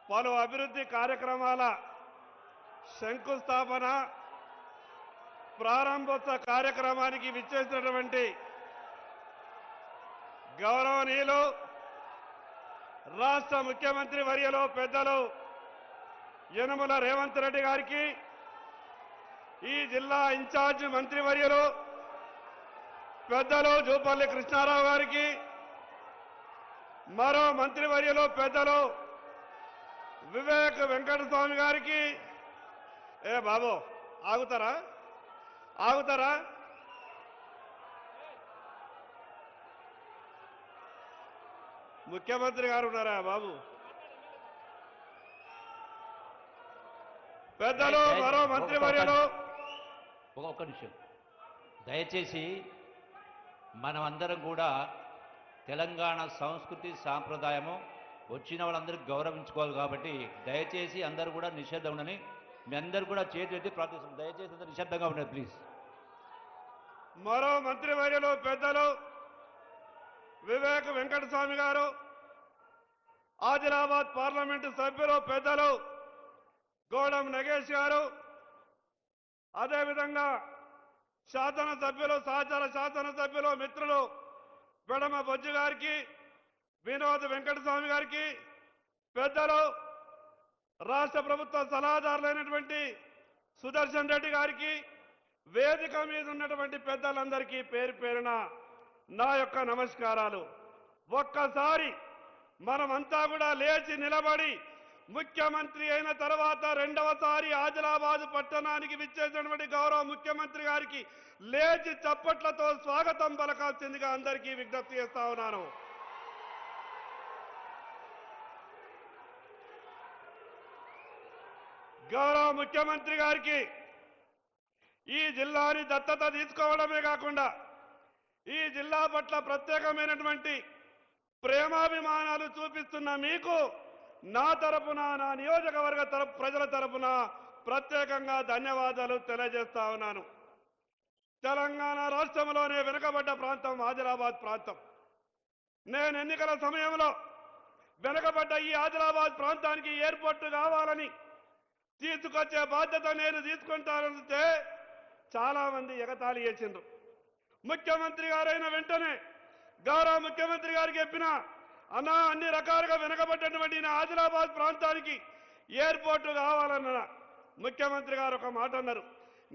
పలు అభివృద్ధి కార్యక్రమాల శంకుస్థాపన ప్రారంభోత్సవ కార్యక్రమానికి విచ్చేసినటువంటి గౌరవనీయులు రాష్ట్ర ముఖ్యమంత్రి వర్యులు పెద్దలు యనమల రేవంత్ రెడ్డి గారికి, ఈ జిల్లా ఇన్ఛార్జ్ మంత్రివర్యులు పెద్దలు జూపల్లి కృష్ణారావు గారికి, మరో మంత్రివర్యులు పెద్దలు వివేక్ వెంకటస్వామి గారికి, ఏ బాబు ఆగుతారా ముఖ్యమంత్రి గారు ఉన్నారా బాబు? పెద్దలు మరో మంత్రివర్యులు. ఒక్క నిమిషం దయచేసి మనమందరం కూడా తెలంగాణ సంస్కృతి సాంప్రదాయము వచ్చిన వాళ్ళందరికీ గౌరవించుకోవాలి కాబట్టి దయచేసి అందరూ కూడా నిశ్శబ్దంగా ఉండని, మీ అందరూ కూడా చేతి ఎత్తి ప్రార్థిస్తున్నాం. దయచేసి అందరూ నిశ్శబ్దంగా ఉండండి ప్లీజ్. మరో మంత్రివర్యులు పెద్దలు వివేక్ వెంకటస్వామి గారు, ఆదిలాబాద్ పార్లమెంటు సభ్యులు పెద్దలు గోడం నగేష్ గారు, అదేవిధంగా శాసనసభ్యులు సహచర శాసనసభ్యులు మిత్రులు బెడమ బొజ్జు గారికి, వినోద్ వెంకటస్వామి గారికి, పెద్దలు రాష్ట్ర ప్రభుత్వ సలహాదారులైనటువంటి సుదర్శన్ రెడ్డి గారికి, వేదిక మీద ఉన్నటువంటి పెద్దలందరికీ పేరు పేరున నా యొక్క నమస్కారాలు. ఒక్కసారి మనమంతా కూడా లేచి నిలబడి ముఖ్యమంత్రి అయిన తర్వాత రెండవసారి ఆదిలాబాద్ పట్టణానికి విచ్చేసినటువంటి గౌరవ ముఖ్యమంత్రి గారికి లేచి చప్పట్లతో స్వాగతం పలకాల్సిందిగా అందరికీ విజ్ఞప్తి చేస్తా ఉన్నాను. గౌరవ ముఖ్యమంత్రి గారికి ఈ జిల్లాని దత్తత తీసుకోవడమే కాకుండా ఈ జిల్లా పట్ల ప్రత్యేకమైనటువంటి ప్రేమాభిమానాలు చూపిస్తున్న మీకు నా తరపున, నా నియోజకవర్గ ప్రజల తరపున ప్రత్యేకంగా ధన్యవాదాలు తెలియజేస్తా ఉన్నాను. తెలంగాణ రాష్ట్రంలోనే వెనుకబడ్డ ప్రాంతం ఆదిలాబాద్ ప్రాంతం. నేను ఎన్నికల సమయంలో వెనుకబడ్డ ఈ ఆదిలాబాద్ ప్రాంతానికి ఎయిర్పోర్టు కావాలని తీసుకొచ్చే బాధ్యత నేను తీసుకుంటానంటే చాలా మంది ఎగతాళి చేసిండ్రు. ముఖ్యమంత్రి గారైన వెంటనే గౌరవ ముఖ్యమంత్రి గారికి చెప్పిన, అన్నా అన్ని రకాలుగా వెనుకబడ్డటువంటి నా ఆదిలాబాద్ ప్రాంతానికి ఎయిర్పోర్టు కావాలన్నా ముఖ్యమంత్రి గారు ఒక మాట అన్నారు,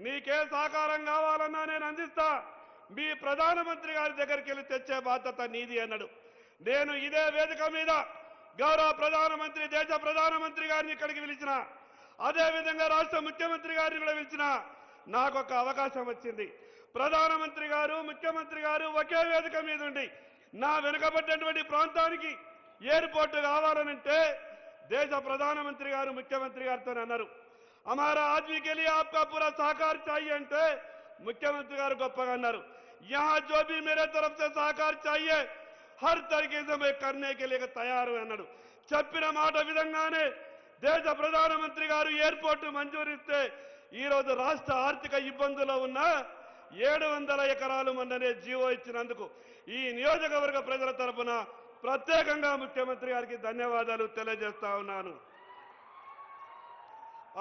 నీకే సహకారం కావాలన్నా నేను అందిస్తా, మీ ప్రధానమంత్రి గారి దగ్గరికి వెళ్ళి తెచ్చే బాధ్యత నీది అన్నాడు. నేను ఇదే వేదిక మీద గౌరవ ప్రధానమంత్రి, దేశ ప్రధానమంత్రి గారిని ఇక్కడికి పిలిచిన, అదేవిధంగా రాష్ట్ర ముఖ్యమంత్రి గారిని కూడా పిలిచిన, నాకు ఒక అవకాశం వచ్చింది. ప్రధానమంత్రి గారు ముఖ్యమంత్రి గారు ఒకే వేదిక మీద ఉండి నా వెనుకబడ్డటువంటి ప్రాంతానికి ఎయిర్పోర్టు కావాలనంటే దేశ ప్రధానమంత్రి గారు ముఖ్యమంత్రి గారితో అన్నారు, हमारा आदमी के लिए आपका पूरा सहकार चाहिए అంటే ముఖ్యమంత్రి గారు గొప్పగా అన్నారు, यहाँ जो भी मेरे तरफ से सहकार चाहिए हर तरीके से मैं करने के लिए तैयार हूं అన్నాడు. చెప్పిన మాట విధంగానే దేశ ప్రధానమంత్రి గారు ఎయిర్పోర్టు మంజూరిస్తే ఈ రోజు రాష్ట్ర ఆర్థిక ఇబ్బందుల్లో ఉన్న 700 ఎకరాలు మొన్ననే జీవో ఇచ్చినందుకు ఈ నియోజకవర్గ ప్రజల తరపున ప్రత్యేకంగా ముఖ్యమంత్రి గారికి ధన్యవాదాలు తెలియజేస్తా ఉన్నాను.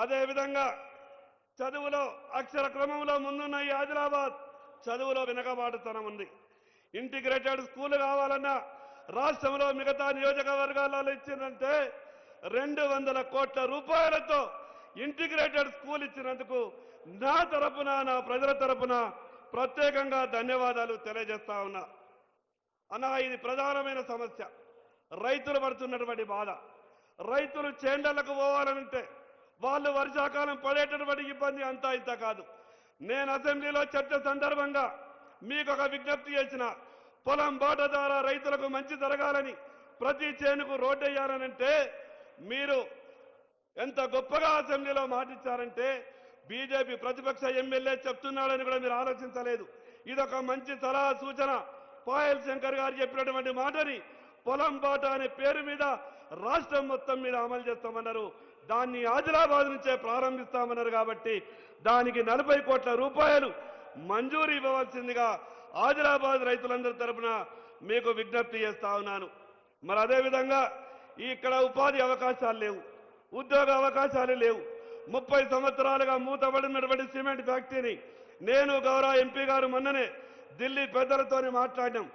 అదేవిధంగా చదువులో అక్షర క్రమంలో ముందున్న ఈ ఆదిలాబాద్ చదువులో వెనుకబాటుతనం ఉంది. ఇంటిగ్రేటెడ్ స్కూల్ కావాలన్నా రాష్ట్రంలో మిగతా నియోజకవర్గాలలో ఇచ్చిందంటే 200 కోట్ల రూపాయలతో ఇంటిగ్రేటెడ్ స్కూల్ ఇచ్చినందుకు నా తరపున, నా ప్రజల తరపున ప్రత్యేకంగా ధన్యవాదాలు తెలియజేస్తా ఉన్నా. అన్నా ఇది ప్రధానమైన సమస్య, రైతులు పడుతున్నటువంటి బాధ. రైతులు చేండలకు పోవాలంటే వాళ్ళు వర్షాకాలం పడేటటువంటి ఇబ్బంది అంతా ఇంత కాదు. నేను అసెంబ్లీలో చర్చ సందర్భంగా మీకు ఒక విజ్ఞప్తి చేసిన, పొలం బాట ద్వారా రైతులకు మంచి జరగాలని ప్రతి చేనుకు రోడ్డు వేయాలనంటే మీరు ఎంత గొప్పగా అసెంబ్లీలో మాటిచ్చారంటే బీజేపీ ప్రతిపక్ష ఎమ్మెల్యే చెప్తున్నాడని కూడా మీరు ఆలోచించలేదు. ఇదొక మంచి సలహా సూచన. పాయల్ శంకర్ గారు చెప్పినటువంటి మాటని పొలం బాట అనే పేరు మీద రాష్ట్రం మొత్తం మీద అమలు చేస్తామన్నారు. దాన్ని ఆదిలాబాద్ నుంచే ప్రారంభిస్తామన్నారు. కాబట్టి దానికి 40 కోట్ల రూపాయలు మంజూరు ఇవ్వవలసిందిగా ఆదిలాబాద్ రైతులందరి తరపున మీకు విజ్ఞప్తి చేస్తా ఉన్నాను. మరి అదేవిధంగా ఇక్కడ ఉపాధి అవకాశాలు లేవు. ఉద్యోగ అవకాశాలు లేవు. 30 సంవత్సరాలుగా మూతబడినటువంటి సిమెంట్ ఫ్యాక్టరీని నేను గౌరవ ఎంపీ గారు మొన్ననే ఢిల్లీ పెద్దలతోనే మాట్లాడినాం.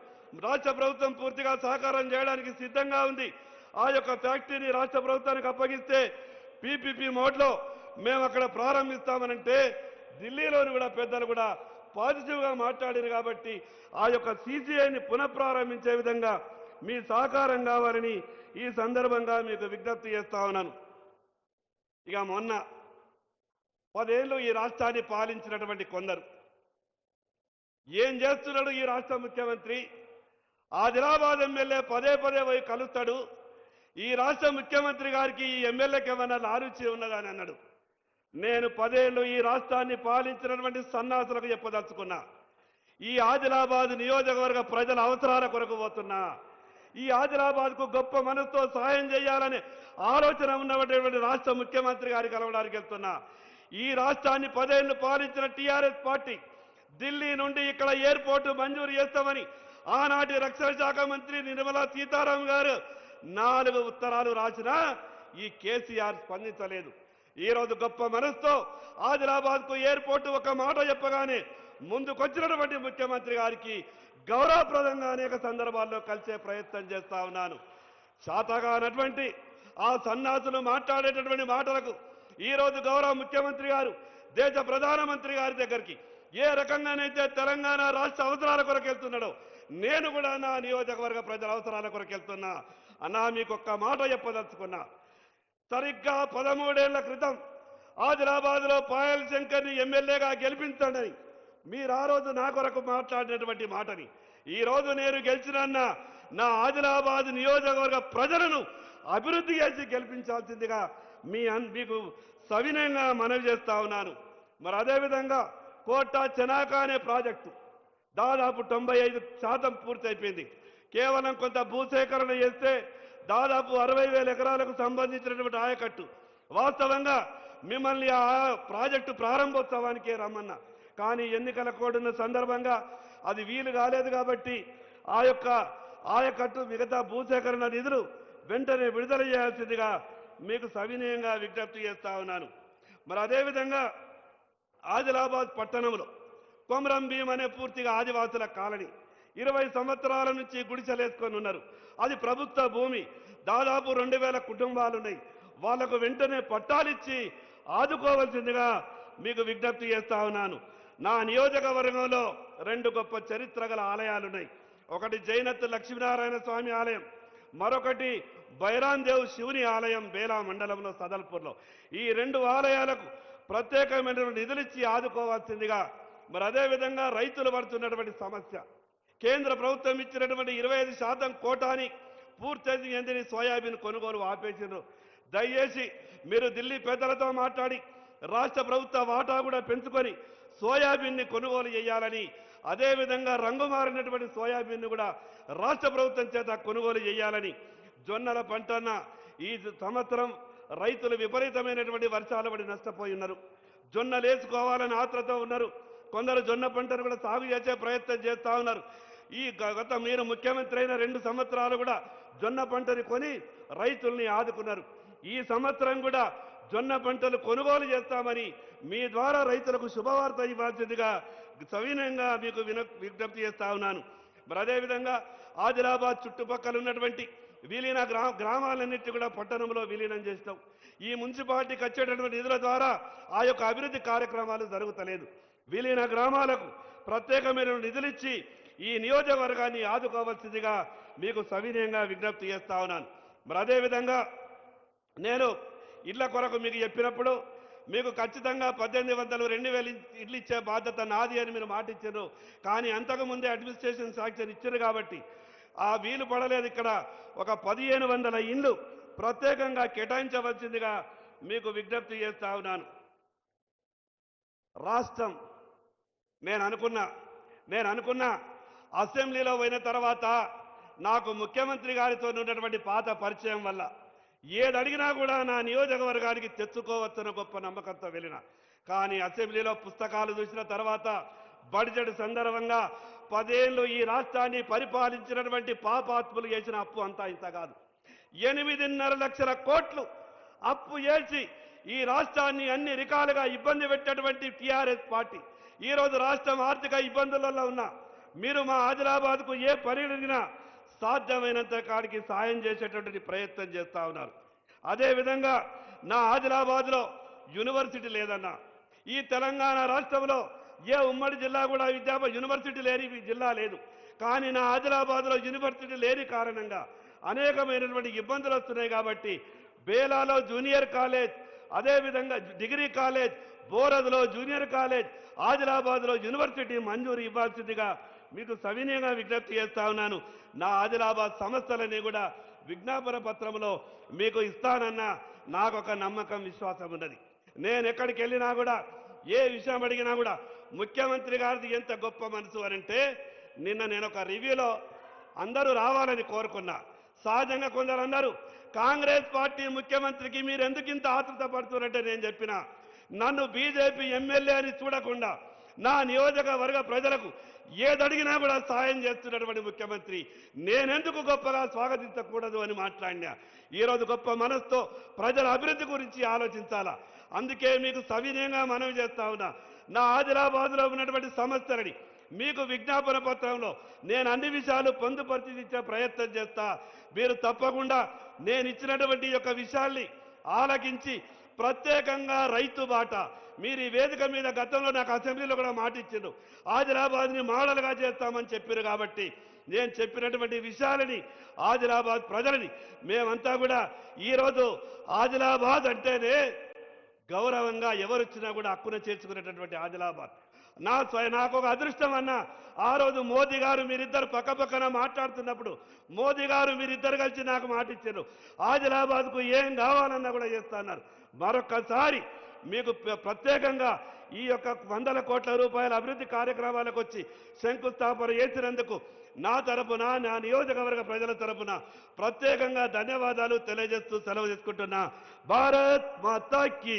రాష్ట్ర ప్రభుత్వం పూర్తిగా సహకారం చేయడానికి సిద్ధంగా ఉంది. ఆ యొక్క ఫ్యాక్టరీని రాష్ట్ర ప్రభుత్వానికి అప్పగిస్తే పీపీపీ మోడ్లో మేము అక్కడ ప్రారంభిస్తామనంటే ఢిల్లీలోని కూడా పెద్దలు కూడా పాజిటివ్గా మాట్లాడారు. కాబట్టి ఆ యొక్క సీసీఐని పునఃప్రారంభించే విధంగా మీ సహకారం కావాలని ఈ సందర్భంగా మీకు విజ్ఞప్తి చేస్తా ఉన్నాను. ఇక మొన్న 10 ఏళ్ళు ఈ రాష్ట్రాన్ని పాలించినటువంటి కొందరు ఏం చేస్తున్నాడు ఈ రాష్ట్ర ముఖ్యమంత్రి? ఆదిలాబాద్ ఎమ్మెల్యే పదే పోయి కలుస్తాడు. ఈ రాష్ట్ర ముఖ్యమంత్రి గారికి ఈ ఎమ్మెల్యేకి ఏమన్నా లారుచి ఉన్నదని అన్నాడు. నేను 10 ఏళ్ళు ఈ రాష్ట్రాన్ని పాలించినటువంటి సన్నాసులకు చెప్పదలుచుకున్నా. ఈ ఆదిలాబాద్ నియోజకవర్గ ప్రజల అవసరాల కొరకు పోతున్నా. ఈ ఆదిలాబాద్కు గొప్ప మనసుతో సహాయం చేయాలనే ఆలోచన ఉన్నటువంటి రాష్ట్ర ముఖ్యమంత్రి గారికి కలవడానికి వెళ్తున్నా. ఈ రాష్ట్రాన్ని 10 ఏళ్ళు పాలించిన టీఆర్ఎస్ పార్టీ ఢిల్లీ నుండి ఇక్కడ ఎయిర్పోర్టు మంజూరు చేస్తామని ఆనాటి రక్షణ శాఖ మంత్రి నిర్మలా సీతారామన్ గారు 4 ఉత్తరాలు రాసినా ఈ కేసీఆర్ స్పందించలేదు. ఈరోజు గొప్ప మనసుతో ఆదిలాబాద్కు ఎయిర్పోర్టు ఒక మాట చెప్పగానే ముందుకొచ్చినటువంటి ముఖ్యమంత్రి గారికి గౌరవప్రదంగా అనేక సందర్భాల్లో కలిసే ప్రయత్నం చేస్తా ఉన్నాను. శాతగానటువంటి ఆ సన్నాసులు మాట్లాడేటటువంటి మాటలకు ఈరోజు గౌరవ ముఖ్యమంత్రి గారు దేశ ప్రధానమంత్రి గారి దగ్గరికి ఏ రకంగానైతే తెలంగాణ రాష్ట్ర అవసరాల కొరకు వెళ్తున్నాడో నేను కూడా నా నియోజకవర్గ ప్రజల అవసరాల కొరకు వెళ్తున్నా. అన్నా మీకు ఒక్క మాట చెప్పదలుచుకున్నా. సరిగ్గా 13 ఏళ్ల క్రితం ఆదిలాబాద్లో పాయల్ శంకర్ని ఎమ్మెల్యేగా గెలిపించండి మీరు ఆ రోజు నా కొరకు మాట్లాడినటువంటి మాటని ఈరోజు నేను గెలిచినన్నా నా ఆదిలాబాద్ నియోజకవర్గ ప్రజలను అభివృద్ధి చేసి గెలిపించాల్సిందిగా మీకు సవినయంగా మనవి చేస్తా ఉన్నాను. మరి అదేవిధంగా కోట చెనాక అనే ప్రాజెక్టు దాదాపు 95% పూర్తి అయిపోయింది. కేవలం కొంత భూసేకరణ చేస్తే దాదాపు 60,000 ఎకరాలకు సంబంధించినటువంటి ఆయకట్టు. వాస్తవంగా మిమ్మల్ని ఆ ప్రాజెక్టు ప్రారంభోత్సవానికే రమ్మన్నా, కానీ ఎన్నికల కోడ్ ఉన్న సందర్భంగా అది వీలు కాలేదు. కాబట్టి ఆ యొక్క ఆయకట్టు మిగతా భూసేకరణ నిధులు వెంటనే విడుదల చేయాల్సిందిగా మీకు సవినయంగా విజ్ఞప్తి చేస్తా ఉన్నాను. మరి అదేవిధంగా ఆదిలాబాద్ పట్టణంలో కొమరం భీం అనే పూర్తిగా ఆదివాసుల కాలనీ 20 సంవత్సరాల నుంచి గుడిసెలేసుకొని ఉన్నారు. అది ప్రభుత్వ భూమి. దాదాపు 2,000 కుటుంబాలు ఉన్నాయి. వాళ్లకు వెంటనే పట్టాలిచ్చి ఆదుకోవాల్సిందిగా మీకు విజ్ఞప్తి చేస్తా ఉన్నాను. నా నియోజకవర్గంలో 2 గొప్ప చరిత్ర గల ఆలయాలున్నాయి. ఒకటి జైనత్ లక్ష్మీనారాయణ స్వామి ఆలయం, మరొకటి బైరాన్ దేవ్ శివుని ఆలయం బేలా మండలంలో సదల్పూర్లో. ఈ 2 ఆలయాలకు ప్రత్యేకమైన నిధులిచ్చి ఆదుకోవాల్సిందిగా. మరి అదేవిధంగా రైతులు పడుతున్నటువంటి సమస్య, కేంద్ర ప్రభుత్వం ఇచ్చినటువంటి 25% కోటాని పూర్తి చెందిన సోయాబీన్ కొనుగోలు ఆపేసిండ్రు. దయచేసి మీరు ఢిల్లీ పెద్దలతో మాట్లాడి రాష్ట్ర ప్రభుత్వ వాటా కూడా పెంచుకొని సోయాబీన్ని కొనుగోలు చేయాలని, అదేవిధంగా రంగు మారినటువంటి సోయాబీన్ను కూడా రాష్ట్ర ప్రభుత్వం చేత కొనుగోలు చేయాలని. జొన్నల పంటన ఈ సంవత్సరం రైతులు విపరీతమైనటువంటి వర్షాలు పడి నష్టపోయి ఉన్నారు. జొన్నలు వేసుకోవాలని ఆత్రతో ఉన్నారు. కొందరు జొన్న పంటను కూడా సాగు చేసే ప్రయత్నం చేస్తూ ఉన్నారు. ఈ గత మీరు ముఖ్యమంత్రి అయిన 2 సంవత్సరాలు కూడా జొన్న పంటని కొని రైతుల్ని ఆదుకున్నారు. ఈ సంవత్సరం కూడా జొన్న పంటలు కొనుగోలు చేస్తామని మీ ద్వారా రైతులకు శుభవార్త ఇవ్వాల్సిందిగా సవినయంగా మీకు విజ్ఞప్తి చేస్తా ఉన్నాను. మరి అదేవిధంగా ఆదిలాబాద్ చుట్టుపక్కల ఉన్నటువంటి విలీన గ్రామాలన్నింటి కూడా పట్టణంలో విలీనం చేస్తాం. ఈ మున్సిపాలిటీకి వచ్చేటటువంటి నిధుల ద్వారా ఆ యొక్క అభివృద్ధి కార్యక్రమాలు జరుగుతలేదు. విలీన గ్రామాలకు ప్రత్యేకమైన నిధులిచ్చి ఈ నియోజకవర్గాన్ని ఆదుకోవాల్సిందిగా మీకు సవినయంగా విజ్ఞప్తి చేస్తా ఉన్నాను. మరి అదేవిధంగా నేను ఇళ్ల కొరకు మీకు చెప్పినప్పుడు మీకు ఖచ్చితంగా 1,800, 2,000 ఇళ్ళు ఇచ్చే బాధ్యత నాది అని మీరు మాట ఇచ్చారు. కానీ అంతకుముందే అడ్మినిస్ట్రేషన్ శాంక్షన్ ఇచ్చారు కాబట్టి ఆ వీలు పడలేదు. ఇక్కడ ఒక 1,500 ఇండ్లు ప్రత్యేకంగా కేటాయించవలసిందిగా మీకు విజ్ఞప్తి చేస్తా ఉన్నాను. రాష్ట్రం నేను అనుకున్నా అసెంబ్లీలో పోయిన తర్వాత నాకు ముఖ్యమంత్రి గారితో ఉన్నటువంటి పాత పరిచయం వల్ల ఏది అడిగినా కూడా నా నియోజకవర్గానికి తెచ్చుకోవచ్చన్న గొప్ప నమ్మకంతో వెళ్ళిన. కానీ అసెంబ్లీలో పుస్తకాలు చూసిన తర్వాత బడ్జెట్ సందర్భంగా 10 ఏళ్ళు ఈ రాష్ట్రాన్ని పరిపాలించినటువంటి పాపాత్ములు చేసిన అప్పు అంతా ఇంత కాదు. 8.5 లక్షల కోట్లు అప్పు చేసి ఈ రాష్ట్రాన్ని అన్ని రకాలుగా ఇబ్బంది పెట్టేటువంటి టీఆర్ఎస్ పార్టీ ఈరోజు రాష్ట్రం ఆర్థిక ఇబ్బందులలో ఉన్నా మీరు మా ఆదిలాబాద్కు ఏ పని అడిగినా సాధ్యమైనంత కాడికి సాయం చేసేటటువంటి ప్రయత్నం చేస్తా ఉన్నారు. అదేవిధంగా నా ఆదిలాబాద్లో యూనివర్సిటీ లేదన్నా, ఈ తెలంగాణ రాష్ట్రంలో ఏ ఉమ్మడి జిల్లా కూడా యూనివర్సిటీ లేని జిల్లా లేదు. కానీ నా ఆదిలాబాద్లో యూనివర్సిటీ లేని కారణంగా అనేకమైనటువంటి ఇబ్బందులు వస్తున్నాయి. కాబట్టి బేలాలో జూనియర్ కాలేజ్, అదేవిధంగా డిగ్రీ కాలేజ్, బోరద్లో జూనియర్ కాలేజ్, ఆదిలాబాద్లో యూనివర్సిటీ మంజూరు ఇవ్వాల్సిందిగా మీకు సవినయంగా విజ్ఞప్తి చేస్తా ఉన్నాను. నా ఆదిలాబాద్ సంస్థలని కూడా విజ్ఞాపన పత్రంలో మీకు ఇస్తానన్న నాకు ఒక నమ్మకం, విశ్వాసం ఉన్నది. నేను ఎక్కడికి వెళ్ళినా కూడా ఏ విషయం అడిగినా కూడా ముఖ్యమంత్రి గారిది ఎంత గొప్ప మనసు అనంటే, నిన్న నేను ఒక రివ్యూలో అందరూ రావాలని కోరుకున్నా. సహజంగా కొందరు అన్నారు కాంగ్రెస్ పార్టీ ముఖ్యమంత్రికి మీరు ఎందుకు ఇంత ఆతృత పడుతున్నారంటే నేను చెప్పిన, నన్ను బీజేపీ ఎమ్మెల్యే అని చూడకుండా నా నియోజకవర్గ ప్రజలకు ఏదడిగినా కూడా సాయం చేస్తున్నటువంటి ముఖ్యమంత్రి నేనెందుకు గొప్పగా స్వాగతించకూడదు అని మాట్లాడినా. ఈరోజు గొప్ప మనసుతో ప్రజల అభివృద్ధి గురించి ఆలోచించాలా. అందుకే మీకు సవినయంగా మనవి చేస్తా ఉన్నా, నా ఆదిలాబాద్లో ఉన్నటువంటి సమస్యలని మీకు విజ్ఞాపన పత్రంలో నేను అన్ని విషయాలు పొందుపరిచి ఇచ్చే ప్రయత్నం చేస్తా. మీరు తప్పకుండా నేను ఇచ్చినటువంటి యొక్క విషయాల్ని ఆలకించి ప్రత్యేకంగా రైతు బాట మీరు ఈ వేదిక మీద గతంలో నాకు అసెంబ్లీలో కూడా మాట ఇచ్చారు, ఆదిలాబాద్ని మోడల్గా చేస్తామని చెప్పారు. కాబట్టి నేను చెప్పినటువంటి విషయాలని ఆదిలాబాద్ ప్రజలని మేమంతా కూడా ఈరోజు ఆదిలాబాద్ అంటేనే గౌరవంగా ఎవరొచ్చినా కూడా హక్కున చేర్చుకునేటటువంటి ఆదిలాబాద్ నాకు ఒక అదృష్టం అన్న. ఆ రోజు మోదీ గారు మీరిద్దరు పక్కపక్కన మాట్లాడుతున్నప్పుడు మోదీ గారు మీరిద్దరు కలిసి నాకు మాట ఇచ్చారు, ఆదిలాబాద్కు ఏం కావాలన్నా కూడా చేస్తున్నారు. మరొకసారి మీకు ప్రత్యేకంగా ఈ యొక్క 100 కోట్ల రూపాయల అభివృద్ధి కార్యక్రమాలకు వచ్చి శంకుస్థాపన చేసినందుకు నా తరపున, నా నియోజకవర్గ ప్రజల తరపున ప్రత్యేకంగా ధన్యవాదాలు తెలియజేస్తూ సెలవు తీసుకుంటున్నా. భారత్ మాతా కీ.